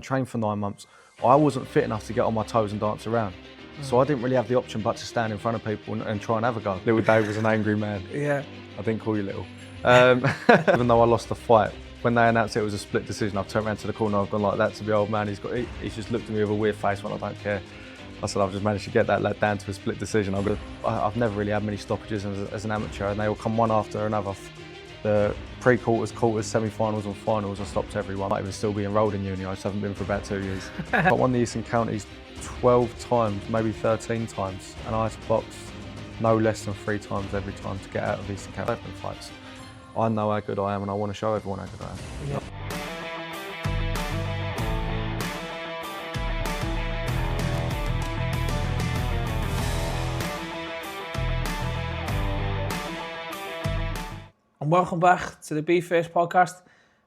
Trained for 9 months. I wasn't fit enough to get on my toes and dance around. So I didn't really have the option but to stand in front of people and try and have a go. Little Dave was an angry man. Yeah. I didn't call you little. Even though I lost the fight, when they announced it was a split decision, I've turned around to the corner, I've gone like that to the old man. He's just looked at me with a weird face when I don't care. I said, I've just managed to get that lad down to a split decision. I've never really had many stoppages as an amateur, and they all come one after another. The pre-quarters, quarters, semi-finals and finals, I stopped everyone. I might even still be enrolled in uni, I just haven't been for about 2 years. I won the Eastern Counties 12 times, maybe 13 times, and I had to box no less than 3 times every time to get out of Eastern Counties open fights. I know how good I am and I want to show everyone how good I am. Yeah. And welcome back to the Be First podcast.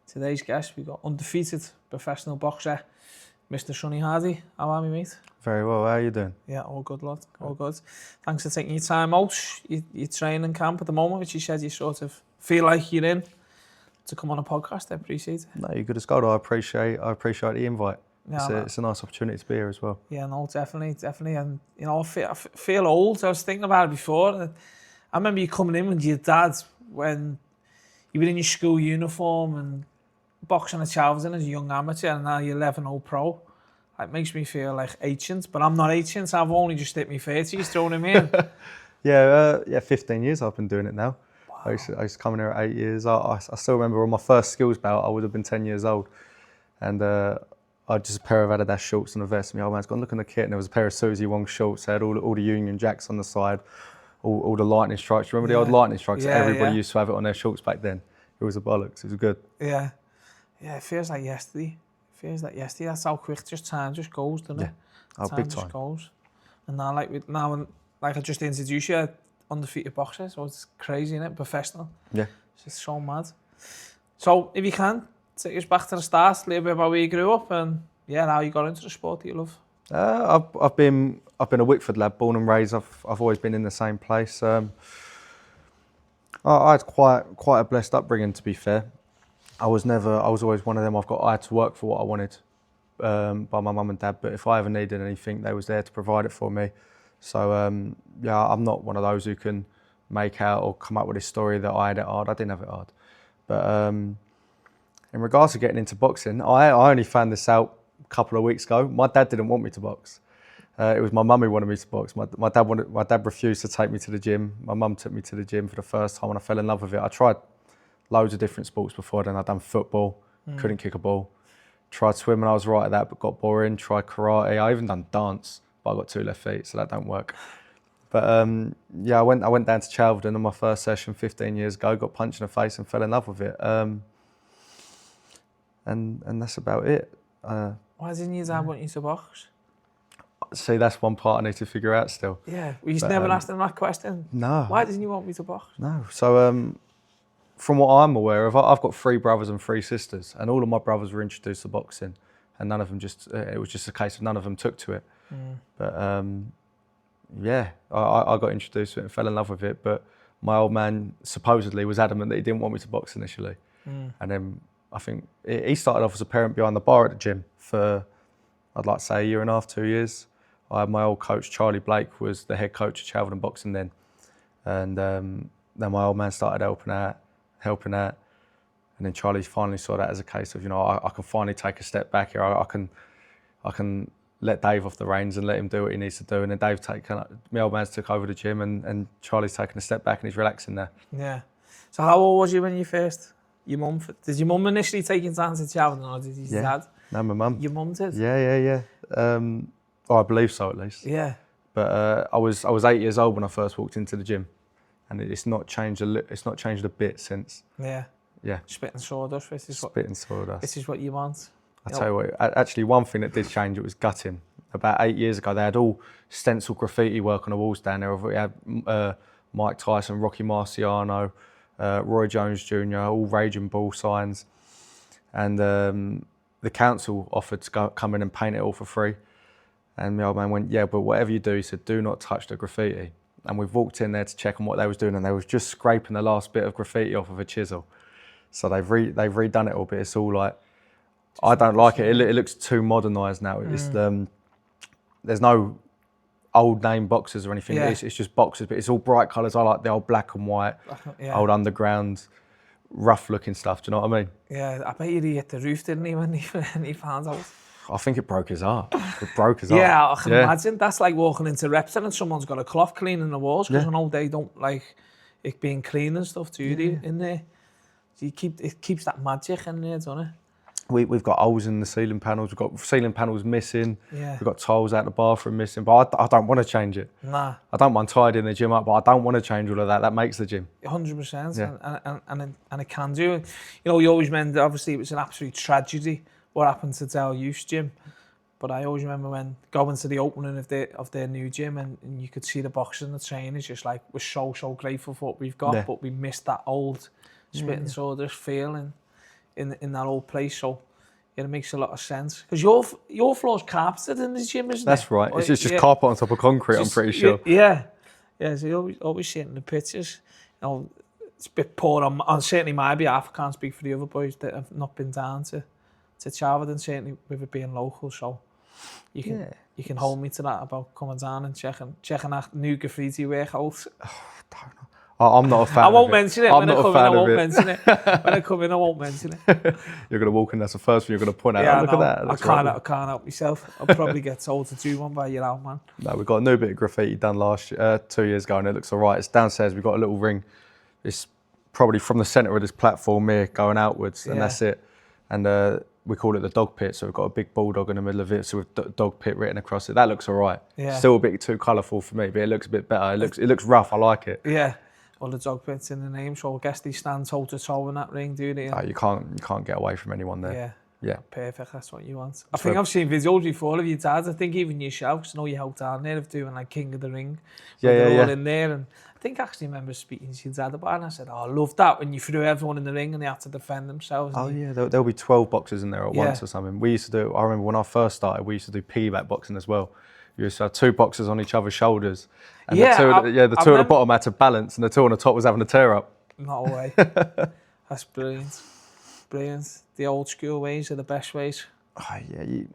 Today's guest, we've got undefeated professional boxer, Mr. Sonny Hardy. How are you, mate? Very well, how are you doing? Yeah, all good, lad, all good. Thanks for taking your time out. You're training camp at the moment, which you said you sort of feel like you're in, to come on a podcast. I appreciate it. No, you're good as gold. I appreciate the invite. Yeah, it's a nice opportunity to be here as well. Yeah, no, definitely. And, you know, I feel old. I was thinking about it before. I remember you coming in with your dad when you were in your school uniform and boxing at Chalveston as a young amateur, and now you're 11-0 pro. It makes me feel like ancient, but I'm not ancient. I've only just hit my 30s, throwing him in. Yeah, 15 years I've been doing it now. Wow. I used to come in here at 8 years. I still remember on my first skills bout, I would have been 10 years old. And I had just a pair of Adidas shorts and a vest. And my old man's gone, look in the kit, and there was a pair of Susie Wong shorts. They had all the Union Jacks on the side, all the lightning strikes. Remember the old lightning strikes? Yeah, Everybody used to have it on their shorts back then. It was a bollocks, it was good. Yeah, it feels like yesterday. That's how quick time just goes, doesn't it? Oh, Time big just time. goes. And now, like I just introduced you, undefeated boxer, so it's crazy, isn't it? Professional. Yeah. It's just so mad. So, if you can, take us back to the start, a little bit about where you grew up and how you got into the sport that you love. I've been a Wickford lad, born and raised. I've always been in the same place. I had quite a blessed upbringing, to be fair. I was always one of them. I had to work for what I wanted by my mum and dad. But if I ever needed anything, they was there to provide it for me. So I'm not one of those who can make out or come up with a story that I had it hard. I didn't have it hard. But in regards to getting into boxing, I only found this out a couple of weeks ago. My dad didn't want me to box. It was my mum who wanted me to box. My dad refused to take me to the gym. My mum took me to the gym for the first time and I fell in love with it. I tried loads of different sports before then. I'd done football, couldn't kick a ball. Tried swimming, I was right at that, but got boring. Tried karate, I even done dance, but I got 2 left feet, so that don't work. But I went down to Chalveston on my first session 15 years ago, got punched in the face and fell in love with it. And that's about it. Why didn't your dad want you to box? See, that's one part I need to figure out still. Yeah, we just never asked him that question. No. Why didn't you want me to box? No. So from what I'm aware of, I've got 3 brothers and 3 sisters, and all of my brothers were introduced to boxing, and none of them it was just a case of none of them took to it. But I got introduced to it and fell in love with it, but my old man supposedly was adamant that he didn't want me to box initially. And then I think he started off as a parent behind the bar at the gym for, I'd like to say, 1.5 years, 2 years. I had my old coach, Charlie Blake, was the head coach of Chalveston Boxing then. And then my old man started helping out. And then Charlie finally saw that as a case of, I can finally take a step back here. I can let Dave off the reins and let him do what he needs to do. And then my old man's took over the gym and Charlie's taken a step back and he's relaxing there. Yeah. So how old was you when you first, did your mum initially take you down to Chalveston or did your dad? No, my mum. Your mum did? Yeah. I believe so at least. Yeah. But I was 8 years old when I first walked into the gym, and it's not changed a bit since. Yeah. Yeah. Spitting sawdust. This is what you want. I tell you what, actually one thing that did change, it was gutting. About 8 years ago, they had all stencil graffiti work on the walls down there. We had Mike Tyson, Rocky Marciano, Roy Jones Jr., all Raging Bull signs, and the council offered to come in and paint it all for free. And my old man went, yeah, but whatever you do, he said, do not touch the graffiti. And we've walked in there to check on what they was doing, and they was just scraping the last bit of graffiti off of a chisel. So they've redone it all, but it's all like I don't like it. It looks too modernised now. It's there's no old name boxes or anything. Yeah. It's just boxes, but it's all bright colours. I like the old black and white, old underground, rough looking stuff. Do you know what I mean? Yeah, I bet he hit the roof, didn't he, when he found out? I think it broke his heart. It broke his heart. Yeah, I can imagine. That's like walking into Repton and someone's got a cloth cleaning the walls, because I know they don't like it being clean and stuff, do they, in there? So it keeps that magic in there, doesn't it? We've got holes in the ceiling panels. We've got ceiling panels missing. Yeah. We've got tiles out the bathroom missing. But I don't want to change it. Nah. I don't mind tidying the gym up, but I don't want to change all of that. That makes the gym. 100%. Yeah. And it can do. You know, you always remember, obviously, it was an absolute tragedy what happened to Del Youth's gym. But I always remember when going to the opening of their new gym, and you could see the boxers and the trainers just like, we're so grateful for what we've got, but we missed that old spit and sawdust feeling in that old place. So yeah, it makes a lot of sense, because your floor's carpeted in the gym, isn't it? That's right. It's just carpet on top of concrete. I'm pretty sure. Yeah. So you always see it in the pictures. You know, it's a bit poor on certainly my behalf. I can't speak for the other boys that have not been down to Charlton, certainly with it being local. So you can hold me to that about coming down and checking that new graffiti work out. I'm not a fan. I won't mention it when I come in. I won't mention it when I come in. I won't mention it. You're gonna walk in. That's the first thing you're gonna point out. Look at that. I can't help myself. I'll probably get told to do one by your old man. No, we've got a new bit of graffiti done 2 years ago, and it looks alright. It's downstairs. We've got a little ring. It's probably from the centre of this platform here going outwards, and that's it. And we call it the dog pit. So we've got a big bulldog in the middle of it. So with dog pit written across it. That looks alright. Yeah. Still a bit too colourful for me, but it looks a bit better. It looks rough. I like it. Yeah. Well, the dog pit's in the name, so I guess they stand toe to toe in that ring, do they? Oh, you can't get away from anyone there. Yeah. Perfect. That's what you want. I think I've seen videos before of your dad. I think even yourself, because I know you helped down there of doing like King of the Ring. They're all in there, and I think I actually remember speaking to your dad about it, and I said, "Oh, I love that when you threw everyone in the ring and they had to defend themselves." Oh yeah, there'll be 12 boxers in there at once or something. We used to do. I remember when I first started, we used to do piggyback boxing as well. You used to have 2 boxers on each other's shoulders. And the two at the bottom had to balance, and the 2 on the top was having a tear up. No way. That's brilliant. Brilliant. The old school ways are the best ways. Oh, yeah, you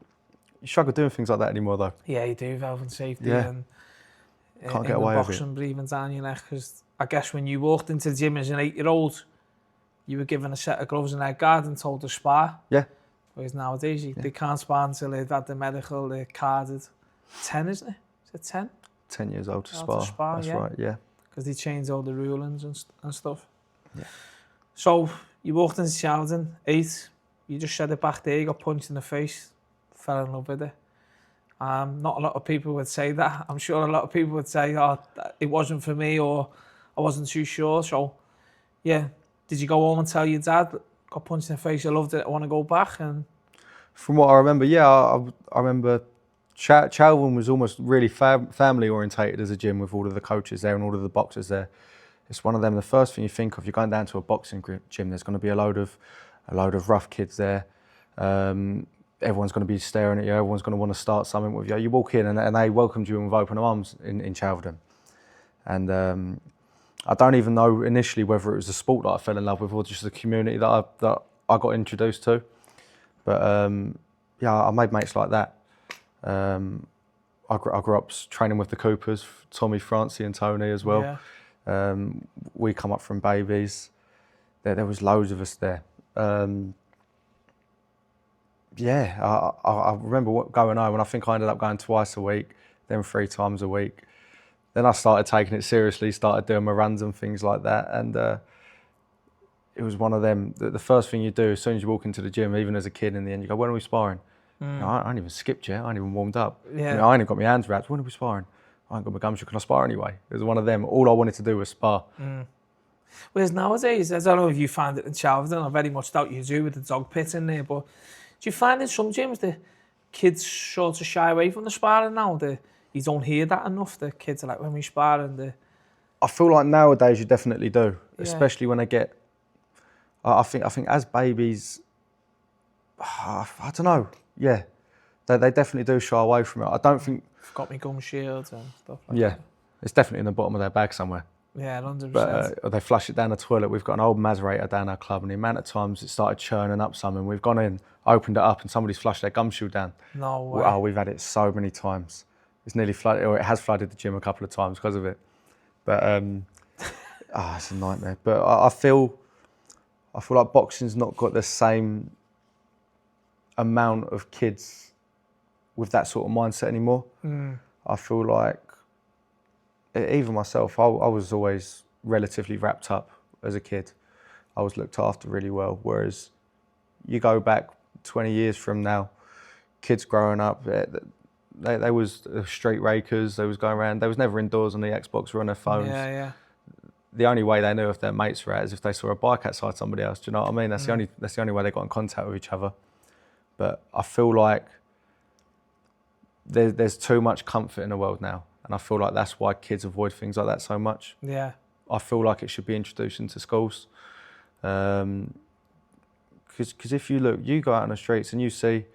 struggle doing things like that anymore, though. Yeah, you do, health and safety. And can't get away with it. Boxing breathing down your neck, because I guess when you walked into the gym as an 8-year-old, you were given a set of gloves and a guard and told to spar. Yeah. Whereas nowadays, they can't spar until they've had the medical, they're carded. 10, isn't it? Is it 10? 10 years old to spar. That's right, yeah. Because they changed all the rulings and stuff. Yeah. So you walked into Charlton, 8. You just said it back there. You got punched in the face. Fell in love with it. Not a lot of people would say that. I'm sure a lot of people would say, "Oh, it wasn't for me," or "I wasn't too sure." So, yeah. Did you go home and tell your dad, "Got punched in the face. I loved it. I want to go back"? And from what I remember, I remember. Charlton was almost really family orientated as a gym, with all of the coaches there and all of the boxers there. It's one of them. The first thing you think of, you're going down to a boxing gym. There's going to be a load of rough kids there. Everyone's going to be staring at you. Everyone's going to want to start something with you. You walk in and they welcomed you with open arms in Charlton. And I don't even know initially whether it was the sport that I fell in love with or just the community that I got introduced to. But I made mates like that. I grew up training with the Coopers, Tommy, Francie and Tony as well. Yeah. We come up from babies. There was loads of us there. I remember going home, and I think I ended up going twice a week, then 3 times a week. Then I started taking it seriously, started doing my runs and things like that. And it was one of them, the first thing you do as soon as you walk into the gym, even as a kid in the end, you go, "When are we sparring?" No, I ain't even skipped yet. I ain't even warmed up. Yeah. I ain't even got my hands wrapped. When are we sparring? I ain't got my gums. Can I spar anyway? It was one of them. All I wanted to do was spar. Whereas nowadays, I don't know if you find it in Charlton. I very much doubt you do with the dog pit in there. But do you find in some gyms the kids sort of shy away from the sparring now? You don't hear that enough. The kids are like, "When we spar," and I feel like nowadays you definitely do, especially when they get. I think as babies, I don't know. Yeah, they definitely do shy away from it. I don't think... Got me gum shields and stuff like that. Yeah, it's definitely in the bottom of their bag somewhere. Yeah, 100%. But they flush it down the toilet. We've got an old macerator down our club, and the amount of times it started churning up something, we've gone in, opened it up, and somebody's flushed their gum shield down. No way. Oh, we've had it so many times. It's nearly flooded, or it has flooded the gym a couple of times because of it. But it's a nightmare. But I feel like boxing's not got the same amount of kids with that sort of mindset anymore. I feel like, even myself, I was always relatively wrapped up as a kid. I was looked after really well. Whereas you go back 20 years from now, kids growing up, they was street rakers. They was going around. They was never indoors on the Xbox or on their phones. Yeah. The only way they knew if their mates were out is if they saw a bike outside somebody else. Do you know what I mean? That's the only way they got in contact with each other. But I feel like there's too much comfort in the world now, and I feel like that's why kids avoid things like that so much. Yeah. I feel like it should be introduced into schools. Because if you look, you go out on the streets and you see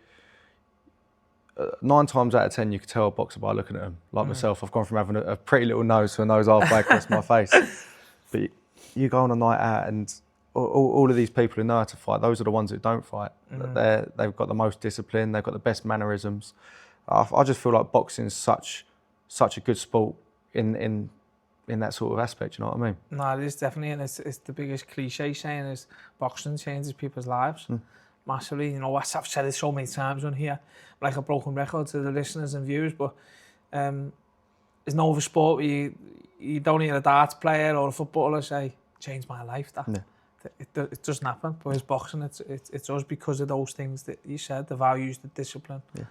9 times out of 10 you can tell a boxer by looking at them. Like myself, I've gone from having a pretty little nose to a nose halfway across my face. But you go on a night out and all of these people who know how to fight, those are the ones that don't fight. They've got the most discipline, they've got the best mannerisms. I just feel like boxing is such a good sport in that sort of aspect, you know what I mean? No, it is definitely, and it's the biggest cliche saying is boxing changes people's lives massively. You know, I've said it so many times on here, like a broken record to the listeners and viewers, but there's no other sport where you don't hear a darts player or a footballer say, changed my life, that. Yeah. It doesn't happen, but with boxing, it's us because of those things that you said, the values, the discipline. Yeah.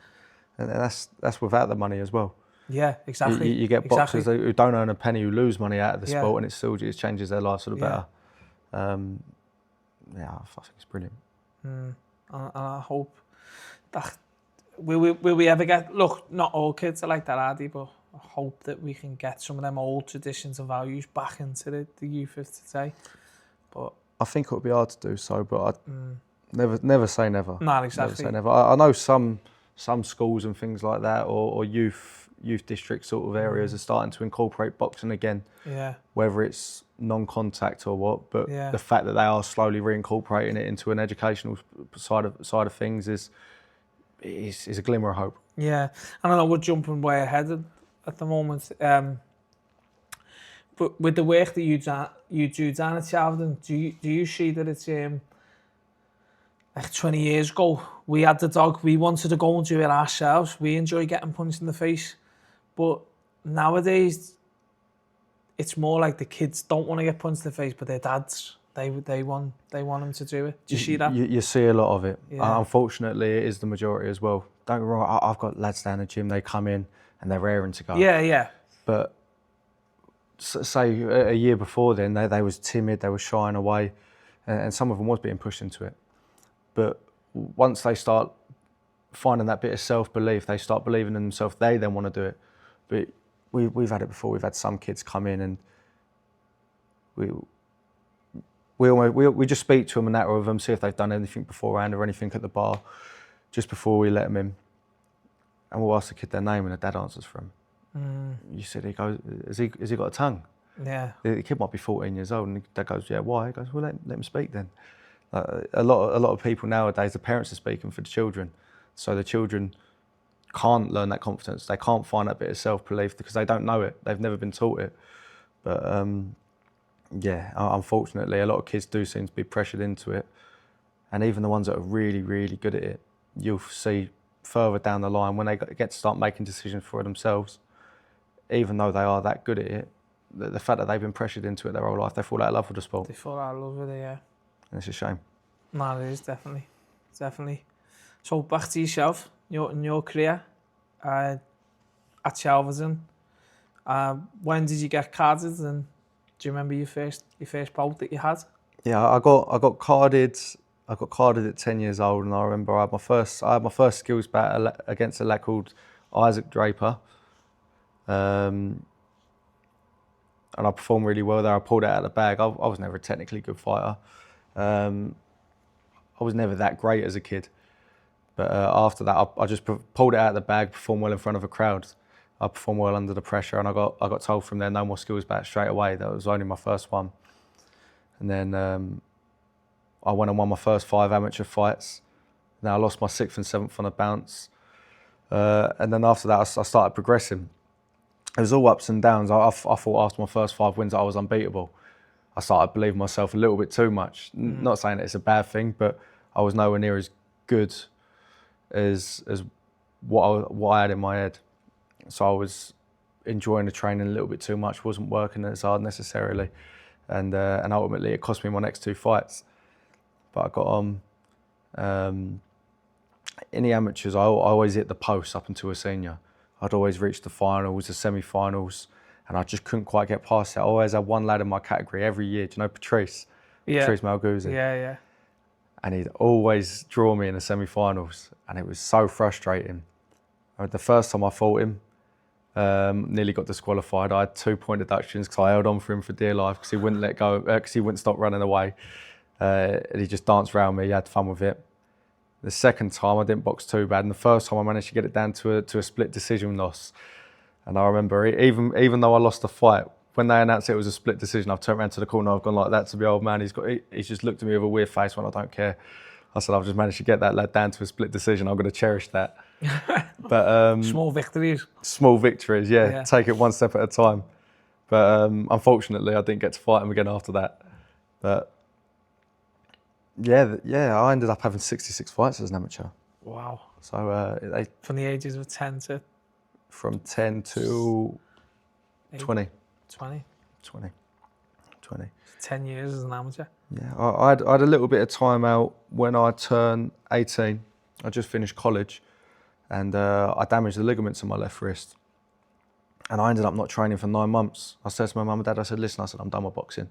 And that's without the money as well. Yeah, exactly. You get boxers who don't earn a penny, who lose money out of the sport, and it still just changes their lives for the better. I think it's brilliant. And I hope that will we ever get, look, not all kids are like that, are they, but I hope that we can get some of them old traditions and values back into the youth of today. But I think it would be hard to do so, but I never say never. No, exactly. Never say never. I know some schools and things like that, or youth district sort of areas are starting to incorporate boxing again. Yeah. Whether it's non-contact or what, but the fact that they are slowly reincorporating it into an educational side of things is a glimmer of hope. Yeah, and I know we're jumping way ahead at the moment. But with the work that you do down at Chalverdon, do you see that it's like 20 years ago, we had the dog, we wanted to go and do it ourselves. We enjoy getting punched in the face. But nowadays, it's more like the kids don't want to get punched in the face, but their dads, they want them to do it. Do you see that? You see a lot of it. Yeah. Unfortunately, it is the majority as well. Don't get me wrong, I've got lads down the gym, they come in and they're raring to go. Yeah. But say a year before then, they was timid, they were shying away, and some of them was being pushed into it. But once they start finding that bit of self-belief, they start believing in themselves, they then want to do it. But we've had it before. We've had some kids come in and we just speak to them and that with them, see if they've done anything beforehand or anything at the bar, just before we let them in. And we'll ask the kid their name and the dad answers for him. You said, he goes, has he got a tongue? Yeah. The kid might be 14 years old and the dad goes, yeah, why? He goes, well, let him speak then. A lot of people nowadays, the parents are speaking for the children, so the children can't learn that confidence. They can't find that bit of self-belief because they don't know it. They've never been taught it. But unfortunately, a lot of kids do seem to be pressured into it, and even the ones that are really, really good at it, you'll see further down the line when they get to start making decisions for themselves, even though they are that good at it, the fact that they've been pressured into it their whole life, they fall out of love with the sport. They fall out of love with it, yeah. And it's a shame. No, it is definitely. So back to yourself, your career at Chalverdon. When did you get carded, and do you remember your first bout that you had? Yeah, I got carded. I got carded at 10 years old, and I remember I had my first skills bout against a lad called Isaac Draper. And I performed really well there. I pulled it out of the bag. I was never a technically good fighter. I was never that great as a kid, but after that I just pulled it out of the bag, performed well in front of a crowd. I performed well under the pressure, and I got told from there no more skills back straight away. That was only my first one, and then I went and won my first 5 amateur fights. Then I lost my 6th and 7th on a bounce, and then after that I started progressing. It was all ups and downs. I thought after my first 5 wins I was unbeatable. I started believing myself a little bit too much. Not saying that it's a bad thing, but I was nowhere near as good as what I had in my head. So I was enjoying the training a little bit too much, wasn't working as hard necessarily, and ultimately it cost me my next 2 fights. But I got on. In the amateurs, I always hit the post up until a senior. I'd always reach the finals, the semi-finals, and I just couldn't quite get past it. I always had one lad in my category every year. Do you know Patrice? Yeah. Patrice Malguzzi. Yeah. And he'd always draw me in the semi-finals, and it was so frustrating. The first time I fought him, nearly got disqualified. I had 2-point deductions because I held on for him for dear life because he wouldn't let go, because he wouldn't stop running away. And he just danced around me. He had fun with it. The second time I didn't box too bad, and the first time I managed to get it down to a split decision loss. And I remember even though I lost the fight, when they announced it was a split decision, I've turned around to the corner, I've gone like that to the old man. He's just looked at me with a weird face when I don't care. I said, I've just managed to get that lad down to a split decision. I'm going to cherish that. But small victories. Small victories, yeah. Take it one step at a time. But unfortunately, I didn't get to fight him again after that. But yeah, I ended up having 66 fights as an amateur. Wow. So from the ages of 10 to? From 10 to 20. 20? 20. 10 years as an amateur. Yeah, I had a little bit of time out when I turned 18. I just finished college, and I damaged the ligaments in my left wrist. And I ended up not training for 9 months. I said to my mum and dad, I said, listen, I'm done with boxing.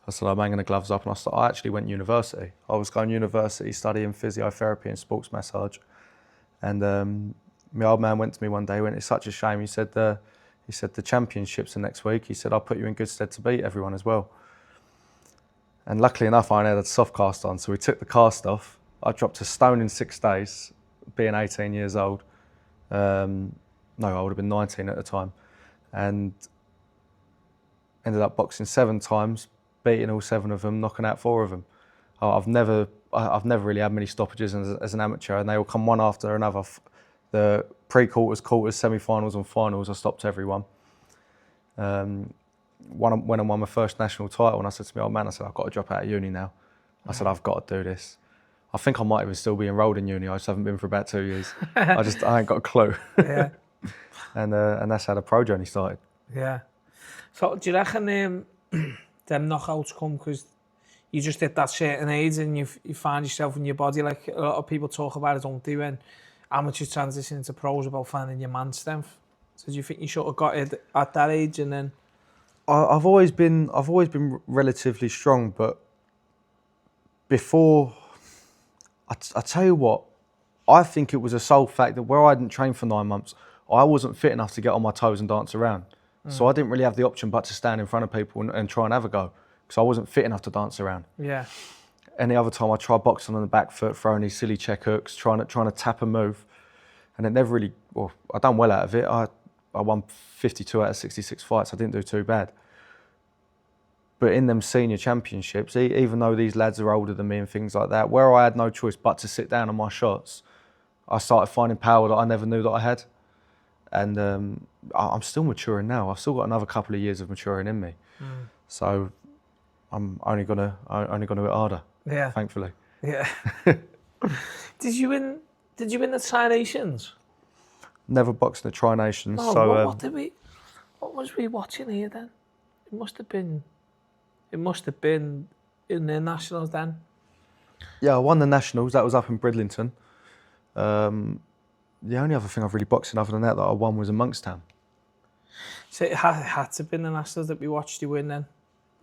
I said, I'm hanging the gloves up, and I actually went to university. I was going to university studying physiotherapy and sports massage. And my old man went to me one day, went, it's such a shame. He said, the championships are next week. He said, I'll put you in good stead to beat everyone as well. And luckily enough, I only had a soft cast on. So we took the cast off. I dropped a stone in 6 days, being 18 years old. No, I would have been 19 at the time. And ended up boxing 7 times, beating all 7 of them, knocking out 4 of them. I've never really had many stoppages as an amateur, and they all come one after another. The pre-quarters, quarters, semi-finals and finals, I stopped everyone. When I won my first national title, and I said to my old man, I said, I've got to drop out of uni now. I said, I've got to do this. I think I might even still be enrolled in uni. I just haven't been for about 2 years. I ain't got a clue. Yeah. And that's how the pro journey started. Yeah. So do you reckon them knockouts come because you just hit that certain age and you find yourself in your body, like a lot of people talk about it, don't they, when amateurs transition into pros, about finding your man strength? So do you think you sort of got it at that age and then? I've always been relatively strong, but before, I tell you what, I think it was a sole fact that where I didn't train for 9 months, I wasn't fit enough to get on my toes and dance around. So I didn't really have the option but to stand in front of people and try and have a go, because I wasn't fit enough to dance around. Yeah. Any other time I tried boxing on the back foot, throwing these silly check hooks, trying to tap and move, and it never really, well, I done well out of it. I won 52 out of 66 fights. I didn't do too bad. But in them senior championships, even though these lads are older than me and things like that, where I had no choice but to sit down on my shots, I started finding power that I never knew that I had. And I'm still maturing now. I've still got another couple of years of maturing in me. So I'm only gonna hit harder. Yeah. Thankfully. Yeah. Did you win the Tri Nations? Never boxed in the Tri Nations. No, so what was we watching here then? It must have been in the nationals then. Yeah, I won the nationals. That was up in Bridlington. The only other thing I've really boxed in other than that I won was in Monkstown. So it had to have been the nationals that we watched you win then?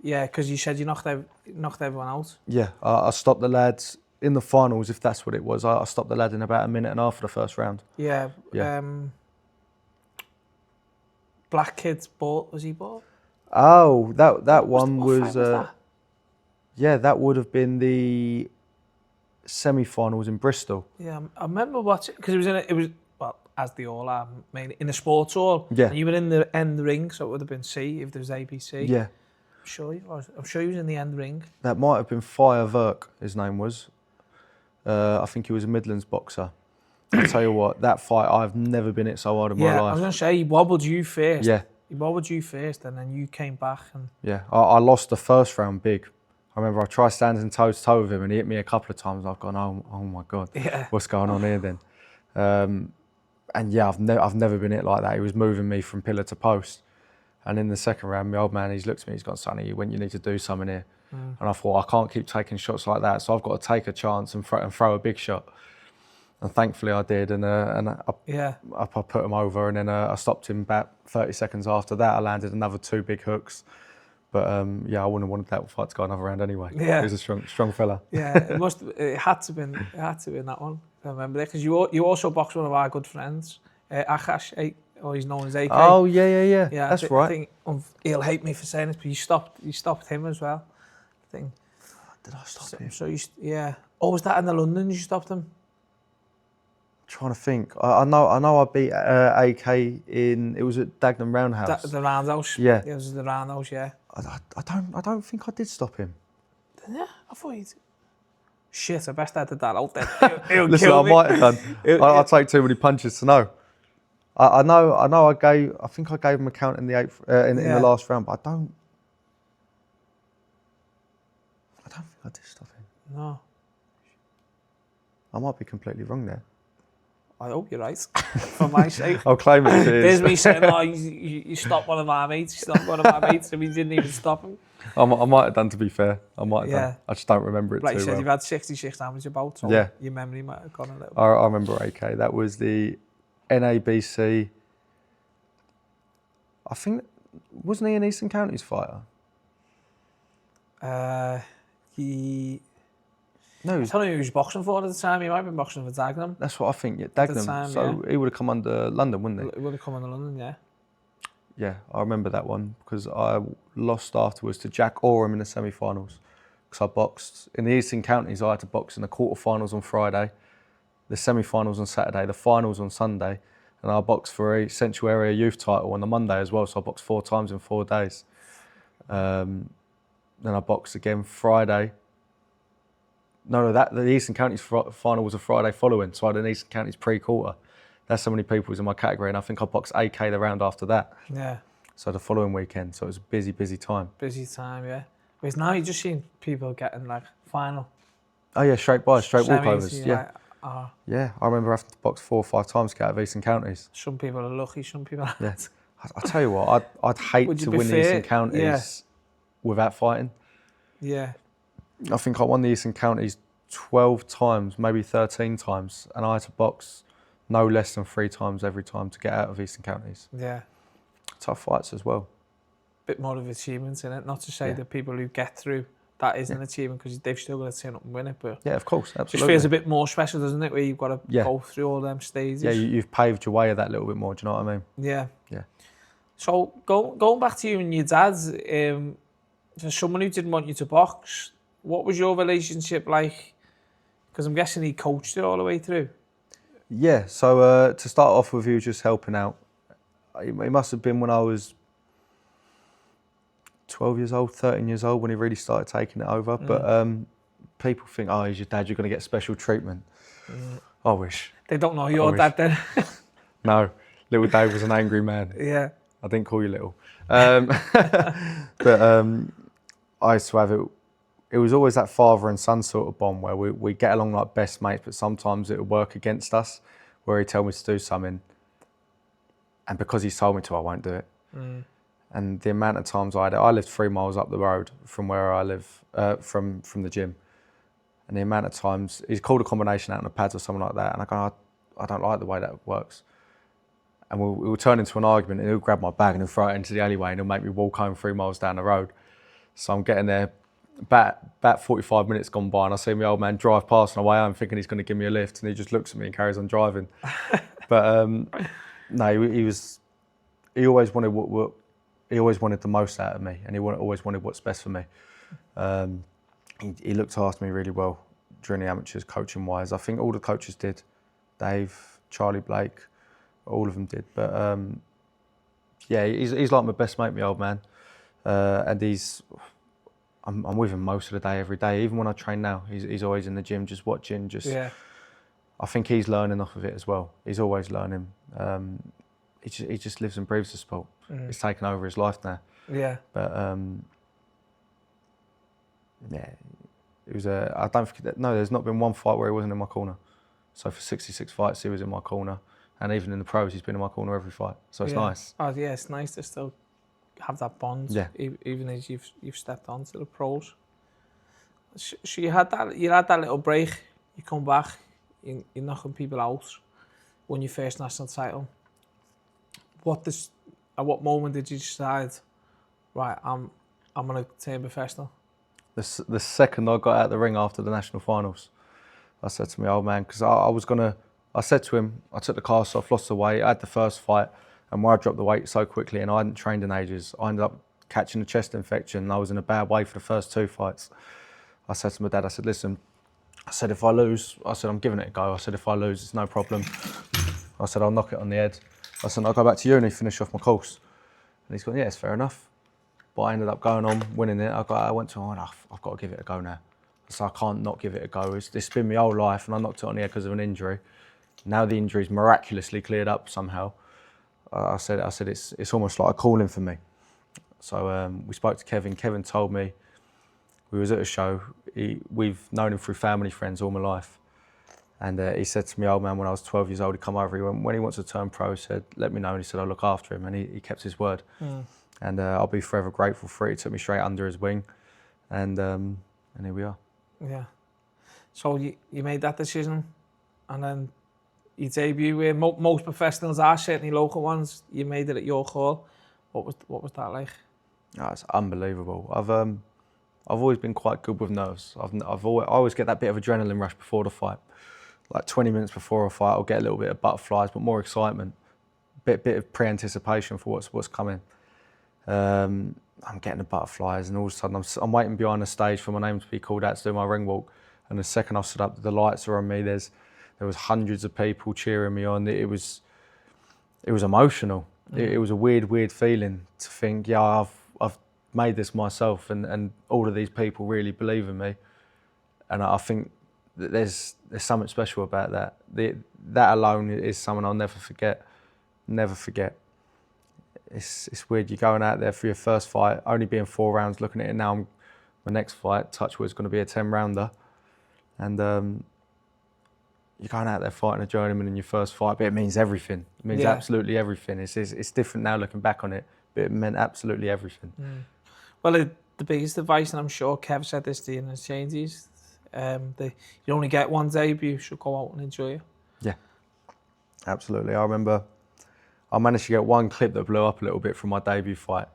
Yeah, because you said you knocked everyone out. Yeah, I stopped the lads in the finals, if that's what it was. I stopped the lad in about a minute and a half of the first round. Yeah. Black Kid's ball, was he ball? Oh, that one was that? Yeah, that would have been the semi-finals in Bristol. Yeah, I remember watching, because as they all are, mainly in the sports hall. Yeah. And you were in the end ring, so it would have been C if there was ABC. Yeah. I'm sure he was. I'm sure he was in the end ring. That might have been Fire Verk, his name was. I think he was a Midlands boxer. I'll tell you what, that fight, I've never been hit so hard in my Yeah, I life. was going to say, he wobbled you first. Yeah. He wobbled you first, and then you came back. And Yeah, I lost the first round big. I remember I tried standing toe to toe with him and he hit me a couple of times. I've gone, oh my God, yeah, what's going on here then? And yeah, I've never been hit like that. He was moving me from pillar to post. And in the second round, my old man, he's looked at me, he's gone, Sonny, you need to do something here. And I thought, I can't keep taking shots like that, so I've got to take a chance and throw a big shot. And thankfully I did, and I put him over, and then I stopped him about 30 seconds after that. I landed another 2 big hooks. But yeah, I wouldn't have wanted that fight to go another round anyway. Yeah. He was a strong fella. Yeah, it had to been that one. I remember that because you also boxed one of our good friends, Akash, or he's known as AK. Oh yeah. That's right. I think he'll hate me for saying this, but you stopped him as well. I think. Did I stop him? So yeah. Oh, was that in the London you stopped him? Trying to think. I know I beat AK in. It was at Dagenham Roundhouse. The Roundhouse. Yeah. It was the Roundhouse. Yeah. I don't think I did stop him. Yeah, I thought you'd. Shit, I best edit that out then. He'll Listen, kill I me. might have done. I take too many punches to know. I know. I think I gave him a count in the in the last round, but I don't think I did stop him. No. I might be completely wrong there. I hope you're right. For my sake. I'll claim it. There's me saying, oh, you stopped one of our mates. You stopped one of our mates, and we didn't even stop him. I might have done, to be fair. I might have done. I just don't remember it like too you said, well. you've had 66 amateur bouts, so your memory might have gone a little bit. I remember AK. That was the NABC. I think, wasn't he an Eastern Counties fighter? No, I don't know who he was boxing for at the time. He might have been boxing for Dagenham. That's what I think. Yeah, Dagenham. Time, so he would have come under London, wouldn't he? He would have come under London, yeah. Yeah, I remember that one because I lost afterwards to Jack Oram in the semi-finals. Because I boxed in the Eastern Counties. I had to box in the quarterfinals on Friday, the semi-finals on Saturday, the finals on Sunday, and I boxed for a Central Area Youth title on the Monday as well. So I boxed 4 times in 4 days. Then I boxed again Friday. No, the Eastern Counties final was a Friday following, so I had an Eastern Counties pre-quarter. That's how many people was in my category, and I think I boxed AK the round after that. Yeah. So the following weekend, so it was a busy time. Busy time, yeah. Whereas now you just seen people getting like final. Oh yeah, straight walkovers. Yeah. Like, yeah, I remember having to box 4 or 5 times to get out of Eastern Counties. Some people are lucky, some people aren't. Yeah. I tell you what, I'd hate to win the Eastern Counties without fighting. Yeah. I think I won the Eastern Counties 12 times, maybe 13 times, and I had to box no less than 3 times every time to get out of Eastern Counties. Yeah. Tough fights as well. Bit more of achievements in it. Not to say that people who get through, that is an achievement because they've still got to turn up and win it. But yeah, of course, absolutely. It just feels a bit more special, doesn't it? Where you've got to go through all them stages. Yeah, you've paved your way of that little bit more. Do you know what I mean? Yeah. Yeah. So going back to you and your dad, for someone who didn't want you to box, what was your relationship like? Because I'm guessing he coached it all the way through. Yeah, so to start off with, he was just helping out. It must have been when I was 12 years old, 13 years old, when he really started taking it over. But people think, oh, he's your dad, you're going to get special treatment. I wish. They don't know your dad then. No, little Dave was an angry man. Yeah. I didn't call you little. But I used to have it. It was always that father and son sort of bond where we get along like best mates, but sometimes it would work against us, where he'd tell me to do something, and because he's told me to, I won't do it. And the amount of times I lived 3 miles up the road from where I live, from the gym, and the amount of times he's called a combination out on the pads or something like that, and I go, I don't like the way that works. And we'll turn into an argument, and he'll grab my bag and he'll throw it into the alleyway, and he'll make me walk home 3 miles down the road. So I'm getting there. About 45 minutes gone by, and I see my old man drive past on the way home, thinking he's going to give me a lift, and he just looks at me and carries on driving. But no, he always wanted he always wanted the most out of me, and he always wanted what's best for me. He looked after me really well during the amateurs, coaching wise. I think all the coaches did. Dave, Charlie Blake, all of them did. But yeah, he's like my best mate, my old man, and I'm with him most of the day, every day. Even when I train now, he's always in the gym, just watching. Yeah. I think he's learning off of it as well. He's always learning. He just lives and breathes the sport. It's taken over his life now. Yeah. But yeah, it was I don't think that. No, there's not been one fight where he wasn't in my corner. So for 66 fights, he was in my corner, and even in the pros, he's been in my corner every fight. So it's nice. Oh yeah, it's nice to still have that bond. Yeah. Even as you've stepped on to the pros. So you had that little break. You come back. You're knocking people out. Won your first national title. At what moment did you decide, right, I'm gonna turn professional? The second I got out of the ring after the national finals, I said to my old man, because I said to him, I took the cast off, lost the weight, I had the first fight, and where I dropped the weight so quickly and I hadn't trained in ages, I ended up catching a chest infection and I was in a bad way for the first 2 fights. I said to my dad, I said, listen, I said, if I lose, I said, I'm giving it a go. I said, if I lose, it's no problem. I said, I'll knock it on the head. I said, I'll go back to uni, finish off my course. And he's gone, yeah, it's fair enough. But I ended up going on, winning it. I went to, I've got to give it a go now. So I can't not give it a go. It's been my whole life and I knocked it on the head because of an injury. Now the injury's miraculously cleared up somehow. I said it's almost like a calling for me. So we spoke to Kevin. Kevin told me, we was at a show. We've known him through family friends all my life. And he said to me, old man, when I was 12 years old, he'd come over. He went, when he wants to turn pro, he said, let me know. And he said, I'll look after him. And he kept his word. And I'll be forever grateful for it. He took me straight under his wing. And here we are. Yeah. So you made that decision. And then you debut where most professionals are, certainly local ones. You made it at York Hall. What was that like? Oh, it's unbelievable. I've always been quite good with nerves. I always get that bit of adrenaline rush before the fight. Like 20 minutes before a fight, I'll get a little bit of butterflies, but more excitement, bit of pre-anticipation for what's coming. I'm getting the butterflies, and all of a sudden I'm waiting behind the stage for my name to be called out to do my ring walk. And the second I stood up, the lights are on me. There was hundreds of people cheering me on. It was emotional. It was a weird feeling to think, yeah, I've made this myself, and all of these people really believe in me. And I think that there's something special about that. That alone is something I'll never forget. Never forget. It's weird. You're going out there for your first fight, only being 4 rounds. Looking at it now, my next fight, touch wood, is going to be a 10-rounder, and you're going out there fighting a journeyman in your first fight. But it means everything. It means absolutely everything. It's different now looking back on it, but it meant absolutely everything. Well, the biggest advice, and I'm sure Kev said this to you in his changes, you only get one debut, so go out and enjoy it. Yeah, absolutely. I remember I managed to get one clip that blew up a little bit from my debut fight.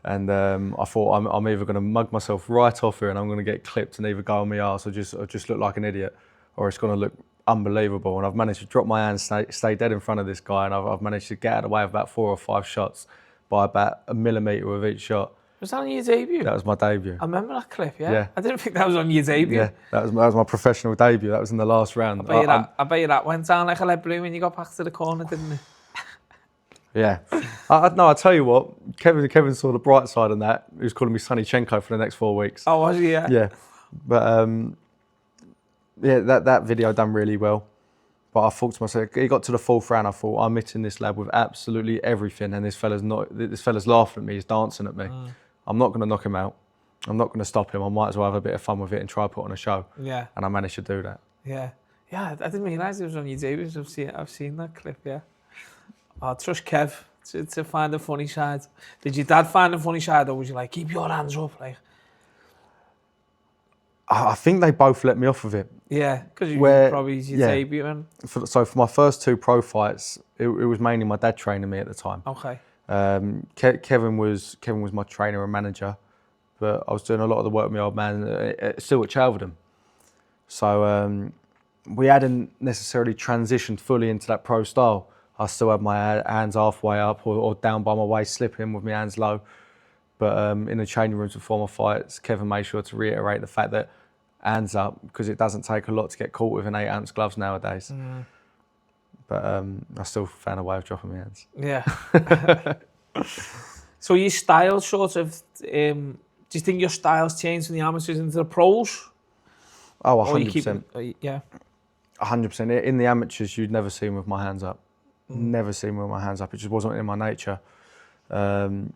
And I thought I'm either going to mug myself right off here and I'm going to get clipped and either go on my arse or just look like an idiot, or it's going to look unbelievable. And I've managed to drop my hands, stay dead in front of this guy, and I've managed to get out of the way of about 4 or 5 shots by about a millimetre with each shot. Was that on your debut? That was my debut. I remember that clip, yeah? I didn't think that was on your debut. Yeah, that was my professional debut. That was in the last round. I bet you that went down like a lead balloon when you got back to the corner, didn't it? Yeah. No, I tell you what, Kevin saw the bright side on that. He was calling me Sonny for the next 4 weeks. Oh, was he? Yeah. Yeah. But that video done really well. But I thought to myself, he got to the 4th round, I thought, I'm hitting this lad with absolutely everything, and this fella's laughing at me, he's dancing at me. I'm not going to knock him out. I'm not going to stop him. I might as well have a bit of fun with it and try to put on a show. Yeah. And I managed to do that. Yeah. Yeah, I didn't realise it was on your debut. I've seen that clip, yeah. I trust Kev to find the funny side. Did your dad find the funny side, or was you like, keep your hands up? Like, I think they both let me off of it. Yeah, because you were probably your debut. And so for my first 2 pro fights, it was mainly my dad training me at the time. Okay. Kevin was my trainer and manager, but I was doing a lot of the work with my old man still at Chelvedon. So we hadn't necessarily transitioned fully into that pro style. I still had my hands halfway up or down by my waist, slipping with my hands low. But in the training rooms before my fights, Kevin made sure to reiterate the fact that hands up, because it doesn't take a lot to get caught with an 8-ounce gloves nowadays. but I still found a way of dropping my hands. Yeah. So your style sort of, do you think your style's changed from the amateurs into the pros? Oh, Or you 100%. keep, yeah. 100%. In the amateurs, you'd never see me with my hands up. Never see me with my hands up. It just wasn't in my nature. I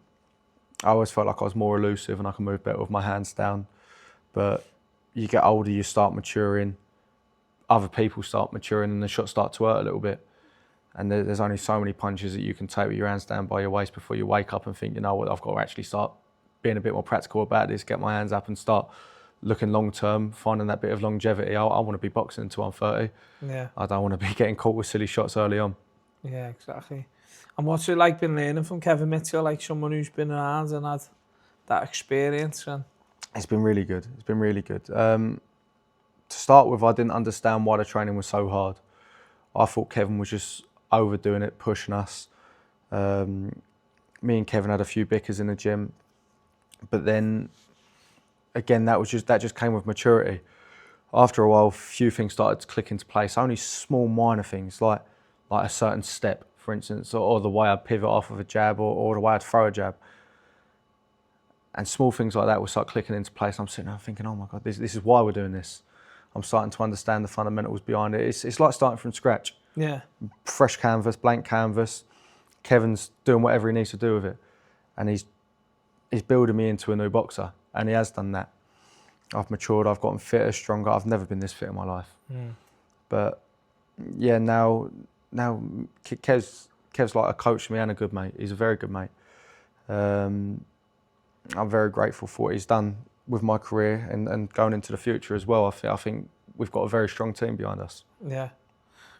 always felt like I was more elusive and I could move better with my hands down. But you get older, you start maturing. Other people start maturing and the shots start to hurt a little bit. And there's only so many punches that you can take with your hands down by your waist before you wake up and think, you know what, I've got to actually start being a bit more practical about this, get my hands up and start looking long term, finding that bit of longevity. I want to be boxing until I'm 30. Yeah. I don't want to be getting caught with silly shots early on. Yeah, exactly. And what's it like been learning from Kevin Mitchell, like someone who's been around and had that experience? And It's been really good. It's been really good. To start with, I didn't understand why the training was so hard. I thought Kevin was just overdoing it, pushing us. Me and Kevin had a few bickers in the gym, but then again, that just came with maturity. After a while, a few things started to click into place. Only small, minor things like a certain step, for instance, or the way I'd pivot off of a jab, or the way I'd throw a jab. And small things like that will start clicking into place. I'm sitting there thinking, oh my God, this is why we're doing this. I'm starting to understand the fundamentals behind it. It's like starting from scratch. yeah, Fresh canvas, blank canvas. Kevin's doing whatever he needs to do with it. And he's building me into a new boxer. And he has done that. I've matured, I've gotten fitter, stronger. I've never been this fit in my life. But yeah, now Kev's like a coach to me and a good mate. He's a very good mate. I'm very grateful for what he's done with my career and going into the future as well. I think we've got a very strong team behind us. yeah.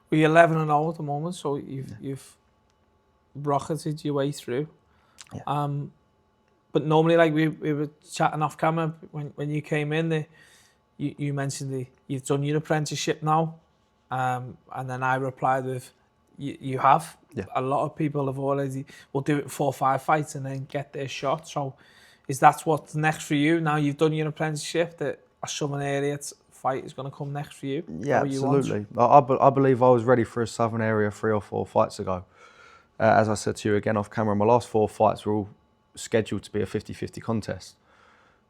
Well, you're 11-0 at the moment, so you've rocketed your way through. Yeah. But normally, like we were chatting off camera when you came in, you mentioned you've done your apprenticeship now, and then I replied with, you have. Yeah. A lot of people have already will do it 4 or 5 fights and then get their shot. So, is that what's next for you? Now you've done your apprenticeship, that a Southern area fight is going to come next for you? Yeah, absolutely. I believe I was ready for a Southern area 3 or 4 fights ago. As I said to you again off camera, my last 4 fights were all scheduled to be a 50-50 contest.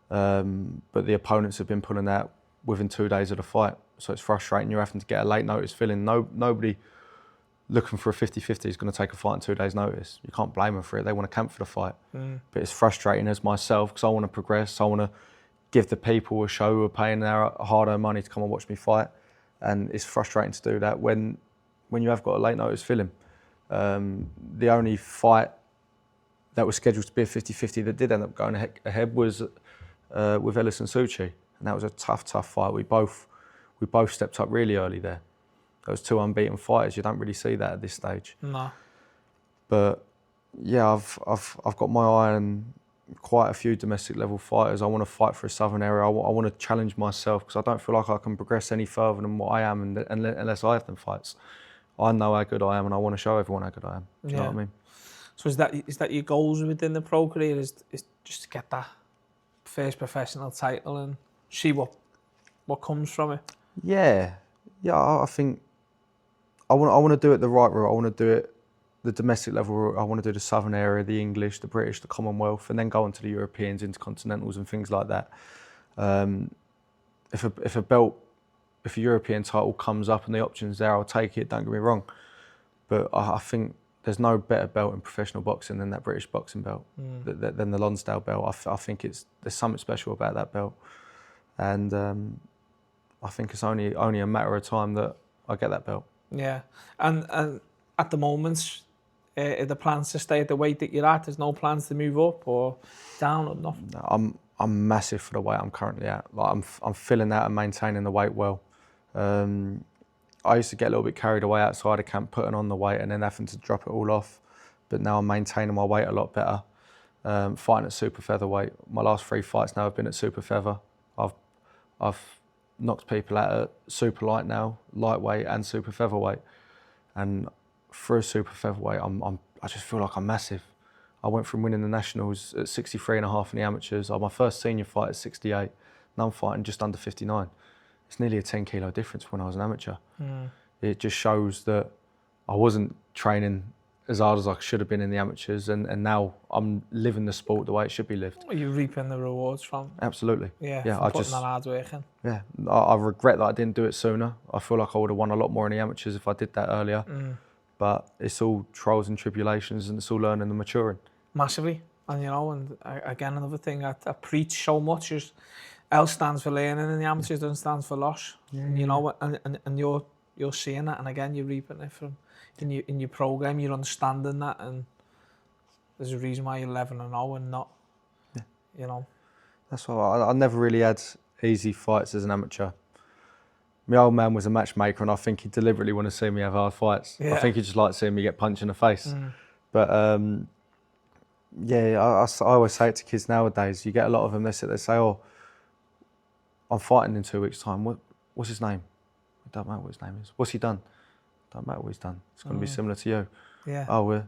But the opponents have been pulling out within 2 days of the fight. So it's frustrating. You're having to get a late notice fill-in. Nobody looking for a 50-50 is going to take a fight in 2 days' notice. You can't blame them for it. They want to camp for the fight. But it's frustrating as myself because I want to progress. I want to give the people a show who are paying their hard-earned money to come and watch me fight. And it's frustrating to do that when you have got a late notice fill-in. The only fight that was scheduled to be a 50-50 that did end up going ahead was with Ellison Suchi, and that was a tough fight. We both stepped up really early there. Those 2 unbeaten fighters, you don't really see that at this stage. No. But yeah, I've got my eye on quite a few domestic level fighters. I want to fight for a Southern area. I want to challenge myself because I don't feel like I can progress any further than what I am unless I have them fights. I know how good I am, and I want to show everyone how good I am. Do you know what I mean? So is that your goals within the pro career? Is just to get that first professional title and see what comes from it? Yeah. I think I want to do it the right route. I want to do it the domestic level route. I want to do the Southern area, the English, the British, the Commonwealth, and then go on to the Europeans, intercontinentals, and things like that. If a European title comes up and the option's there, I'll take it. Don't get me wrong, but I think there's no better belt in professional boxing than that British boxing belt, than the Lonsdale belt. I think there's something special about that belt, and I think it's only a matter of time that I get that belt. Yeah, and at the moment, are the plans to stay at the weight that you're at? There's no plans to move up or down or nothing? No, I'm massive for the weight I'm currently at. Like I'm filling out and maintaining the weight well. I used to get a little bit carried away outside of camp, putting on the weight and then having to drop it all off. But now I'm maintaining my weight a lot better. Fighting at super featherweight. My last 3 fights now have been at super feather. I've knocked people out at super light now, lightweight and super featherweight. And for a super featherweight, I just feel like I'm massive. I went from winning the nationals at 63.5 in the amateurs. My first senior fight at 68. Now I'm fighting just under 59. It's nearly a 10 kilo difference when I was an amateur. It just shows that I wasn't training as hard as I should have been in the amateurs, and now I'm living the sport the way it should be lived. You're reaping the rewards from. Absolutely. Yeah, Yeah, from putting that hard work in. Yeah, I regret that I didn't do it sooner. I feel like I would have won a lot more in the amateurs if I did that earlier. But it's all trials and tribulations, and it's all learning and maturing. Massively. And you know, and again, another thing I preach so much is L stands for learning in the amateurs, doesn't stand for loss. Yeah, and you know, and you're seeing that, and again, you're reaping it from in your program. You're understanding that, and there's a reason why you're 11-0 and not, you know. That's why I never really had easy fights as an amateur. My old man was a matchmaker, and I think he deliberately wanted to see me have hard fights. I think he just liked seeing me get punched in the face. But yeah, I always say it to kids nowadays. You get a lot of them. They say, "Oh, I'm fighting in 2 weeks' time. What's his name? It don't matter what his name is. What's he done? Don't matter what he's done. It's going to be similar to you." Yeah. Oh, we're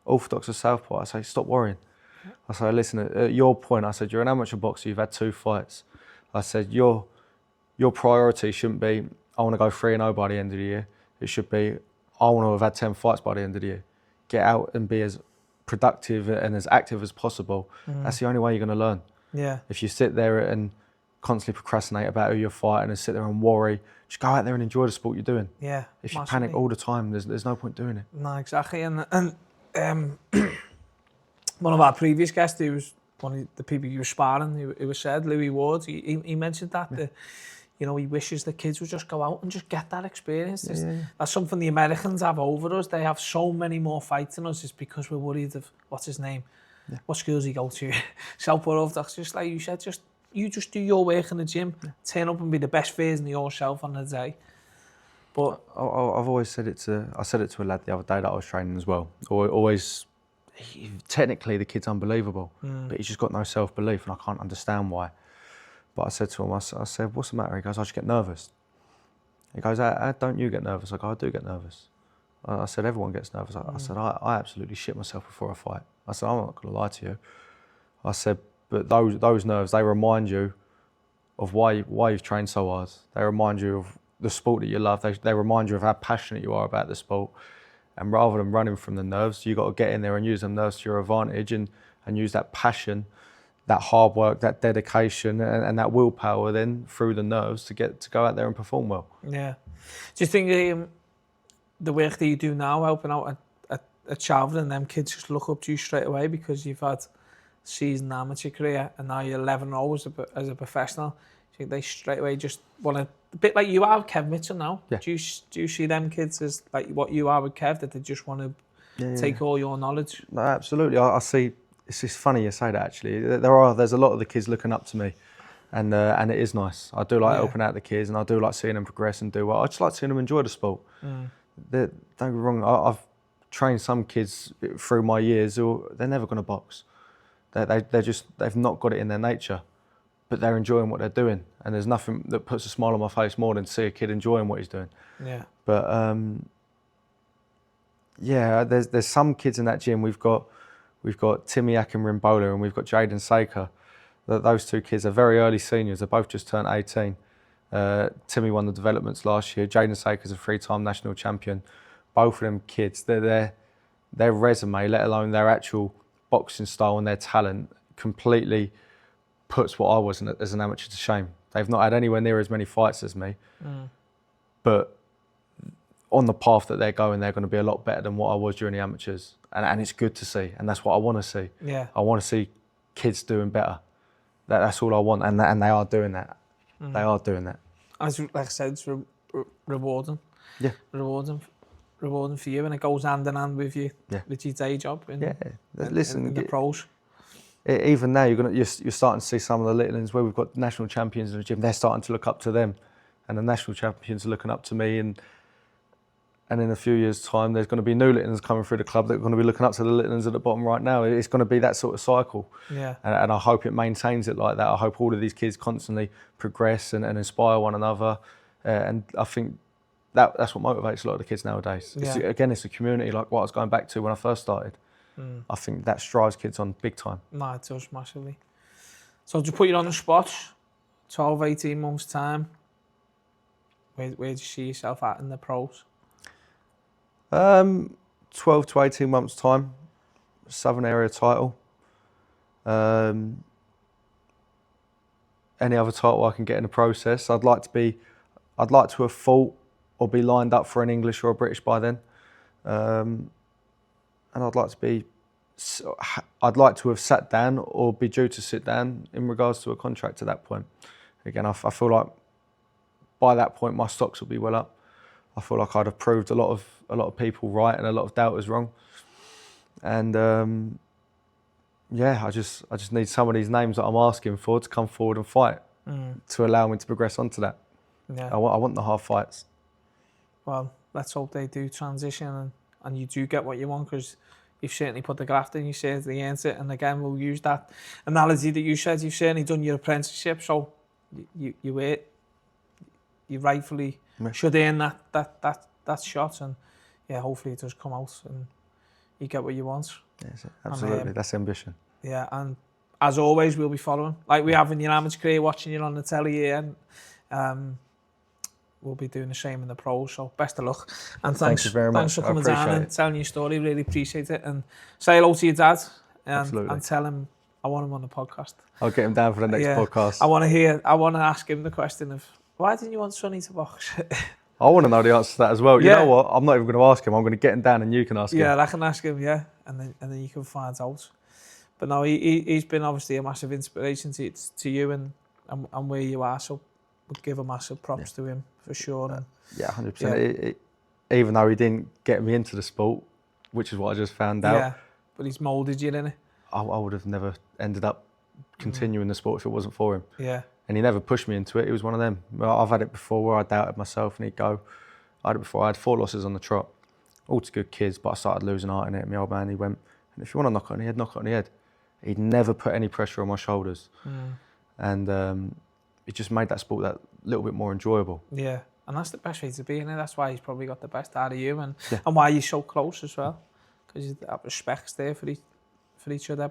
orthodox or southpaw. I say, stop worrying. I say, listen, at your point, I said, you're an amateur boxer. You've had 2 fights. I said, your priority shouldn't be, I want to go 3-0 by the end of the year. It should be, I want to have had 10 fights by the end of the year. Get out and be as productive and as active as possible. That's the only way you're going to learn. Yeah. If you sit there and constantly procrastinate about who you're fighting and sit there and worry, just go out there and enjoy the sport you're doing. Yeah. If you panic all the time, there's no point doing it. No, exactly. And one of our previous guests, who was one of the people you were sparring, who was said, Louis Ward, he mentioned that, you know, he wishes the kids would just go out and just get that experience. That's something the Americans have over us. They have so many more fights than us. It's because we're worried of, what's his name? What schools he go to? Southpaw Orthodox. Just like you said, you just do your work in the gym, turn up and be the best version of yourself on the day. But I've always said it to a lad the other day that I was training as well. Always, technically the kid's unbelievable, but he's just got no self-belief, and I can't understand why. But I said to him, I said, what's the matter? He goes, I just get nervous. He goes, how don't you get nervous? I go, I do get nervous. I said, everyone gets nervous. I said, I absolutely shit myself before a fight. I said, I'm not going to lie to you. I said, but those nerves, they remind you of why you've trained so hard. They remind you of the sport that you love. They remind you of how passionate you are about the sport. And rather than running from the nerves, you've got to get in there and use them nerves to your advantage and use that passion, that hard work, that dedication and that willpower then through the nerves to go out there and perform well. Yeah. Do you think the work that you do now, helping out at Chalfont, them kids just look up to you straight away because you've had seasoned amateur career and now you're 11-0 as a professional? Do you think they straight away just want to, a bit like you are with Kev Mitchell now? Yeah. Do you see them kids as like what you are with Kev, that they just want to take all your knowledge? No, absolutely. I see. It's just funny you say that, actually. There's a lot of the kids looking up to me, and it is nice. I do like helping out the kids, and I do like seeing them progress and do well. I just like seeing them enjoy the sport. Don't get me wrong. I've trained some kids through my years who they're never going to box. They've not got it in their nature, but they're enjoying what they're doing. And there's nothing that puts a smile on my face more than to see a kid enjoying what he's doing. Yeah. But there's some kids in that gym. We've got Timmy Akinrimbola and we've got Jaden Saker. Those 2 kids are very early seniors. They both just turned 18. Timmy won the developments last year. Jaden Saker's a 3-time national champion. Both of them kids, their resume, let alone their actual boxing style and their talent, completely puts what I was as an amateur to shame. They've not had anywhere near as many fights as me, but on the path that they're going, they're going to be a lot better than what I was during the amateurs. And it's good to see, and that's what I want to see. Yeah. I want to see kids doing better. That's all I want, and they are doing that. They are doing that. As like I said, it's rewarding. Yeah. Rewarding for you, and it goes hand in hand with you, Yeah. with your day job. Listen, in the pros. Even now, you're starting to see some of the little ones where we've got national champions in the gym. They're starting to look up to them, and the national champions are looking up to me. And in a few years' time, there's going to be new Littons coming through the club that are going to be looking up to the Littons at the bottom right now. It's going to be that sort of cycle. Yeah. And I hope it maintains it like that. I hope all of these kids constantly progress and inspire one another. And I think that's what motivates a lot of the kids nowadays. Yeah. It's a community like what I was going back to when I first started. I think that drives kids on big time. No, it does massively. So to put you on the spot, 12, 18 months' time, where do you see yourself at in the pros? 12 to 18 months time, Southern area title. Any other title I can get in the process. I'd like to have fought or be lined up for an English or a British by then. And I'd like to have sat down or be due to sit down in regards to a contract at that point. Again, I feel like by that point my stocks will be well up. I feel like I'd have proved a lot of people right and a lot of doubters wrong. And I just need some of these names that I'm asking for to come forward and fight to allow me to progress onto that. Yeah. I want the hard fights. Well, let's hope they do transition and you do get what you want, because you've certainly put the graft in, you said they earned it. And again, we'll use that analogy that you said. You've certainly done your apprenticeship, so you rightfully should earn that shot. And yeah, hopefully it does come out and you get what you want. Yes, absolutely. That's ambition. Yeah, and as always, we'll be following. Like we have in your amateur career, watching you on the telly here, and we'll be doing the same in the pros. So best of luck. And thank you very much. Thanks for coming down and telling your story. Really appreciate it. And say hello to your dad and tell him I want him on the podcast. I'll get him down for the next podcast. I want to ask him the question of, why didn't you want Sonny to box? I want to know the answer to that as well. You know what? I'm not even going to ask him. I'm going to get him down and you can ask him. Yeah, I can ask him, and then you can find out. But no, he's been obviously a massive inspiration to you and where you are, so we'll give a massive props to him for sure. And 100%. Even though he didn't get me into the sport, which is what I just found out. Yeah, but he's moulded you, didn't he? I would have never ended up continuing the sport if it wasn't for him. Yeah. And he never pushed me into it. He was one of them. I've had it before where I doubted myself and he'd go. I had it before. I had 4 losses on the trot. All to good kids, but I started losing heart in it. My old man, he went, and if you want to knock it on the head, knock it on the head. He'd never put any pressure on my shoulders. And it just made that sport that little bit more enjoyable. Yeah, and that's the best way to be in it. That's why he's probably got the best out of you, and why you're so close as well, because that respect's there for each other.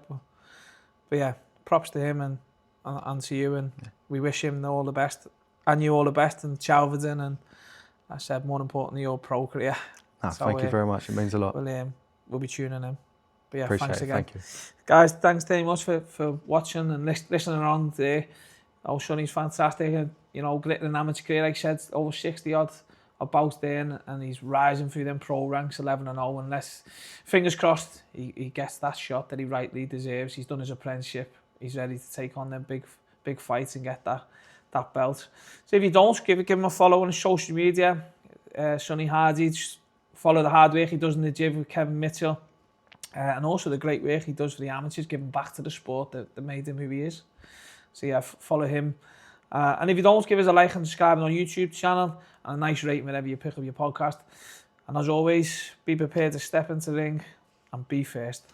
But yeah, props to him and to you, and we wish him all the best, and you all the best, and Chalverdon, and I said more importantly your pro career. Thank you very much. It means a lot. We'll be tuning in. But yeah, Appreciate thanks it. again. Thank you. Guys, thanks very much for watching and listening on today. Oh, Sonny's fantastic, and gritting an amateur career, like I said, over 60 odd Bouts there, and he's rising through them pro ranks, 11-0. Unless, fingers crossed, he gets that shot that he rightly deserves. He's done his apprenticeship. He's ready to take on them big fights and get that belt. So if you don't, give him a follow on social media. Sonny Hardy, just follow the hard work he does in the gym with Kevin Mitchell, and also the great work he does for the amateurs, giving back to the sport that made him who he is. So yeah, follow him. And if you don't, give us a like and subscribe on our YouTube channel and a nice rating whenever you pick up your podcast. And as always, be prepared to step into the ring and be first.